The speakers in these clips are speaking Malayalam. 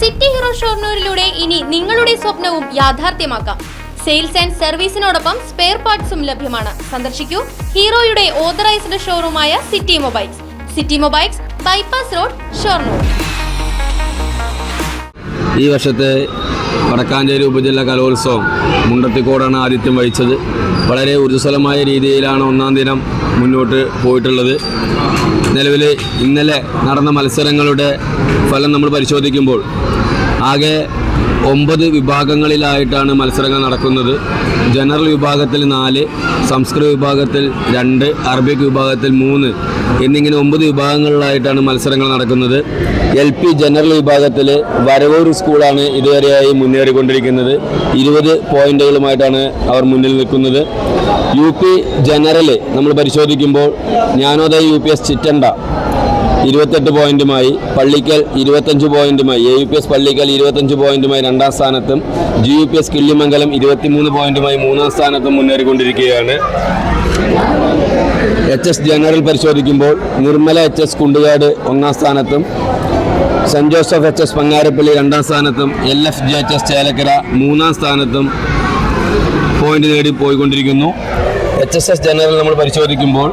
സിറ്റി ഹീറോ ഷൊർണൂരിലൂടെ ഇനി നിങ്ങളുടെ സ്വപ്നവും യാഥാർത്ഥ്യമാക്കാം. സെയിൽസ് ആൻഡ് സർവീസിനോടൊപ്പം സ്പെയർ പാർട്സും ലഭ്യമാണ്. സന്ദർശിക്കൂ ഹീറോയുടെ ഓതറൈസ്ഡ് ഷോറൂമായ city mobiles. City mobiles, bypass road, Shoranur. ഈ വർഷത്തെ വടക്കാഞ്ചേരി ഉപജില്ല കലോത്സവം മുണ്ടത്തിക്കോടാണ് ആതിഥ്യം വഹിച്ചത്. വളരെ ഊർജ്ജസ്വലമായ രീതിയിലാണ് ഒന്നാം ദിനം മുന്നോട്ട് പോയിട്ടുള്ളത്. നിലവിൽ ഇന്നലെ നടന്ന മത്സരങ്ങളുടെ ഫലം നമ്മൾ പരിശോധിക്കുമ്പോൾ ആകെ 9 വിഭാഗങ്ങളിലായിട്ടാണ് മത്സരങ്ങൾ നടക്കുന്നത്. ജനറൽ വിഭാഗത്തിൽ 4, സംസ്കൃത വിഭാഗത്തിൽ 2, അറബിക് വിഭാഗത്തിൽ 3 എന്നിങ്ങനെ 9 വിഭാഗങ്ങളിലായിട്ടാണ് മത്സരങ്ങൾ നടക്കുന്നത്. LP ജനറൽ വിഭാഗത്തിൽ വരവൂർ സ്കൂളാണ് ഇതുവരെയായി മുന്നേറിക്കൊണ്ടിരിക്കുന്നത്. 20 പോയിന്റുകളുമായിട്ടാണ് അവർ മുന്നിൽ നിൽക്കുന്നത്. UP ജനറൽ നമ്മൾ പരിശോധിക്കുമ്പോൾ ജ്ഞാനോദയ UPS ചിറ്റണ്ട 28 പോയിന്റുമായി, പള്ളിക്കൽ 25 പോയിന്റുമായി, AUPS പള്ളിക്കൽ 25 പോയിന്റുമായി 2ാം സ്ഥാനത്തും, GUPS കിള്ളിമംഗലം 23 പോയിന്റുമായി 3ാം സ്ഥാനത്തും മുന്നേറിക്കൊണ്ടിരിക്കുകയാണ്. HS ജനറൽ പരിശോധിക്കുമ്പോൾ നിർമ്മല HS കുണ്ടുകാട് 1ാം സ്ഥാനത്തും, സെന്റ് ജോസഫ് HS പങ്ങാരപ്പള്ളി 2ാം സ്ഥാനത്തും, LFJHS ചേലക്കര 3ാം സ്ഥാനത്തും പോയിന്റ് നേടി പോയിക്കൊണ്ടിരിക്കുന്നു. HSS ജനറൽ നമ്മൾ പരിശോധിക്കുമ്പോൾ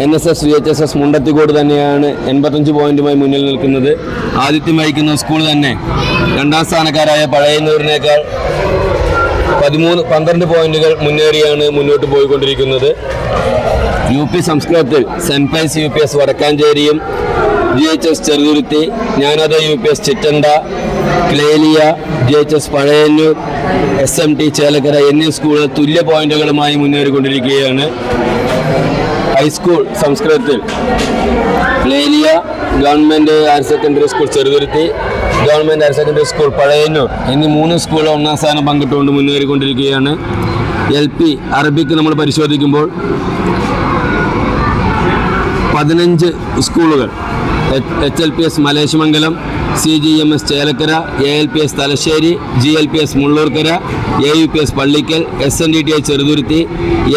NSS VHSS മുണ്ടത്തിക്കോട് തന്നെയാണ് 85 പോയിന്റുമായി മുന്നിൽ നിൽക്കുന്നത്. ആതിഥ്യം വഹിക്കുന്ന സ്കൂൾ തന്നെ 2ാം സ്ഥാനക്കാരായ പഴയന്നൂരിനേക്കാൾ 12 പോയിന്റുകൾ മുന്നേറിയാണ് മുന്നോട്ട് പോയിക്കൊണ്ടിരിക്കുന്നത്. UP സംസ്കൃതത്തിൽ സെന്റ് പൈസ് UPS വടക്കാഞ്ചേരിയും, GHS ചെറുതുരുത്തി, ജ്ഞാനോദയ UPS ചിറ്റണ്ട, ക്ലേലിയ, GHS പഴയന്നൂർ, SMT ചേലക്കര എന്നീ സ്കൂളുകൾ തുല്യ പോയിന്റുകളുമായി മുന്നേറിക്കൊണ്ടിരിക്കുകയാണ്. ഹൈസ്കൂൾ സംസ്കൃതത്തിൽ ക്ലേലിയ government higher secondary school Cheruthuruthy, government higher secondary school Pazhayannur എന്നീ 3 സ്കൂളുകൾ 1ാം സ്ഥാനം പങ്കിട്ടുകൊണ്ട് മുന്നേറിക്കൊണ്ടിരിക്കുകയാണ്. LP അറബിക്ക് നമ്മൾ പരിശോധിക്കുമ്പോൾ 15 സ്കൂളുകൾ HLPS Maleshamangalam, CGMS Chelakkara, ALPS Thalassery, GLPS Mullurkara, AUPS Pallikkal, SNDTI Cheruthuruthy,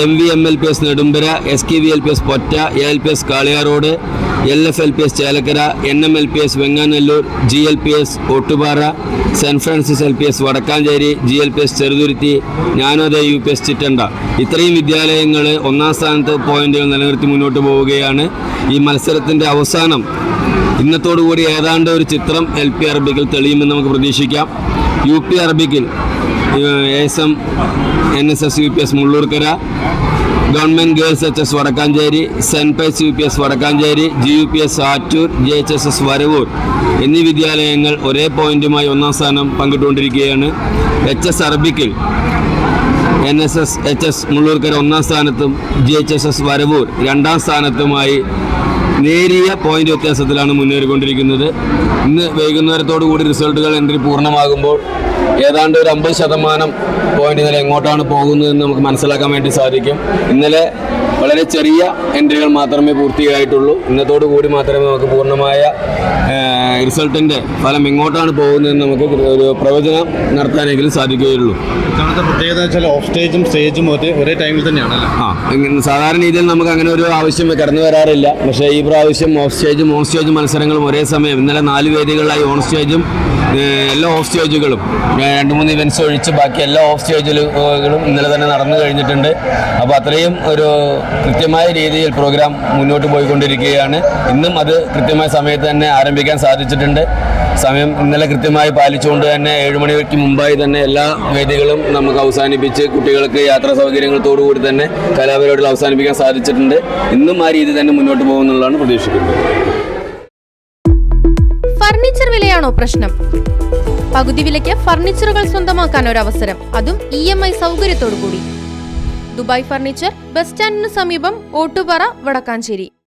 MVMLPS Nedumbara, SKVLPS Potta, ALPS Kaliyarode, LFLPS Chelakkara, NMLPS Venganellur, GLPS Ottupara, saint Francis LPS Wadakkanchery, GLPS Cheruthuruthy, Jnanodaya UPS Chittanda ഇത്രയും വിദ്യാലയങ്ങൾ 1ാം സ്ഥാനത്ത് പോയിന്റുകൾ നിലനിർത്തി മുന്നോട്ട് പോവുകയാണ്. ഈ മത്സരത്തിൻ്റെ അവസാനം ഇന്നത്തോടുകൂടി ഏതാണ്ട് ഒരു ചിത്രം LP അറബിക്കിൽ തെളിയുമെന്ന് നമുക്ക് പ്രതീക്ഷിക്കാം. UP അറബിക്കിൽ ASM NSS UPS Mullurkara, government girls HS Vadakkanchery, saint Pius UPS Vadakkanchery, GUPS Attoor, JHSS Varavoor എന്നീ വിദ്യാലയങ്ങൾ ഒരേ പോയിന്റുമായി 1ാം സ്ഥാനം പങ്കിട്ടുകൊണ്ടിരിക്കുകയാണ്. HS അറബിക്കിൽ NSS HS മുള്ളൂർക്കര 1ാം സ്ഥാനത്തും, GHSS വരവൂർ 2ാം സ്ഥാനത്തുമായി നേരിയ പോയിന്റ് വ്യത്യാസത്തിലാണ് മുന്നേറിക്കൊണ്ടിരിക്കുന്നത്. ഇന്ന് വൈകുന്നേരത്തോടു കൂടി റിസൾട്ടുകൾ എൻട്രി പൂർണ്ണമാകുമ്പോൾ ഏതാണ്ട് ഒരു 50% പോയിന്റ് നില എങ്ങോട്ടാണ് പോകുന്നതെന്ന് നമുക്ക് മനസ്സിലാക്കാൻ വേണ്ടി സാധിക്കും. ഇന്നലെ വളരെ ചെറിയ എൻട്രികൾ മാത്രമേ പൂർത്തിയായിട്ടുള്ളൂ. ഇന്നത്തോടു കൂടി മാത്രമേ നമുക്ക് പൂർണ്ണമായ റിസൾട്ടിൻ്റെ ഫലം എങ്ങോട്ടാണ് പോകുന്നതെന്ന് നമുക്ക് ഒരു പ്രവചനം നടത്താനെങ്കിലും സാധിക്കുകയുള്ളൂ. ഇത്തവണത്തെ പ്രത്യേകത വെച്ചാൽ ഓഫ് സ്റ്റേജും സ്റ്റേജും ഒരേ ടൈമിൽ തന്നെയാണല്ലോ. സാധാരണ രീതിയിൽ നമുക്ക് അങ്ങനെ ഒരു ആവശ്യം കടന്നു വരാറില്ല. പക്ഷേ ഈ പ്രാവശ്യം ഓഫ് സ്റ്റേജും ഓൺ സ്റ്റേജും മത്സരങ്ങളും ഒരേ സമയം ഇന്നലെ 4 വേദികളിലായി ഓൺ സ്റ്റേജും എല്ലാ ഓഫ് സ്റ്റേജുകളും 2-3 ഇവൻറ്റ്സ് ഒഴിച്ച് ബാക്കി എല്ലാ ഓഫ് സ്റ്റേജുകളും ഇന്നലെ തന്നെ നടന്നു കഴിഞ്ഞിട്ടുണ്ട്. അപ്പോൾ അത്രയും ഒരു കൃത്യമായ രീതിയിൽ പ്രോഗ്രാം മുന്നോട്ട് പോയിക്കൊണ്ടിരിക്കുകയാണ്. ഇന്നും അത് കൃത്യമായ സമയത്ത് തന്നെ ആരംഭിക്കാൻ സാധിച്ചിട്ടുണ്ട്. സമയം ഇന്നലെ കൃത്യമായി പാലിച്ചുകൊണ്ട് തന്നെ 7 മണിക്ക് മുമ്പായി തന്നെ എല്ലാ വേദികളും നമുക്ക് അവസാനിപ്പിച്ച് കുട്ടികൾക്ക് യാത്രാ സൗകര്യങ്ങളോടുകൂടി തന്നെ കലാപരിപാടികൾ അവസാനിപ്പിക്കാൻ സാധിച്ചിട്ടുണ്ട്. ഇന്നും ആ രീതി തന്നെ മുന്നോട്ട് പോകുന്നുള്ളതാണ് പ്രതീക്ഷിക്കുന്നത്. ഫർണിച്ചർ വിലയാണോ പ്രശ്നം? പകുതി വിലയ്ക്ക് ഫർണിച്ചറുകൾ സ്വന്തമാക്കാൻ ഒരു അവസരം, അതും EMI സൗകര്യത്തോടു കൂടി. ദുബായ് ഫർണിച്ചർ, ബസ് സ്റ്റാൻഡിന് സമീപം, ഓട്ടുപാറ, വടക്കാഞ്ചേരി.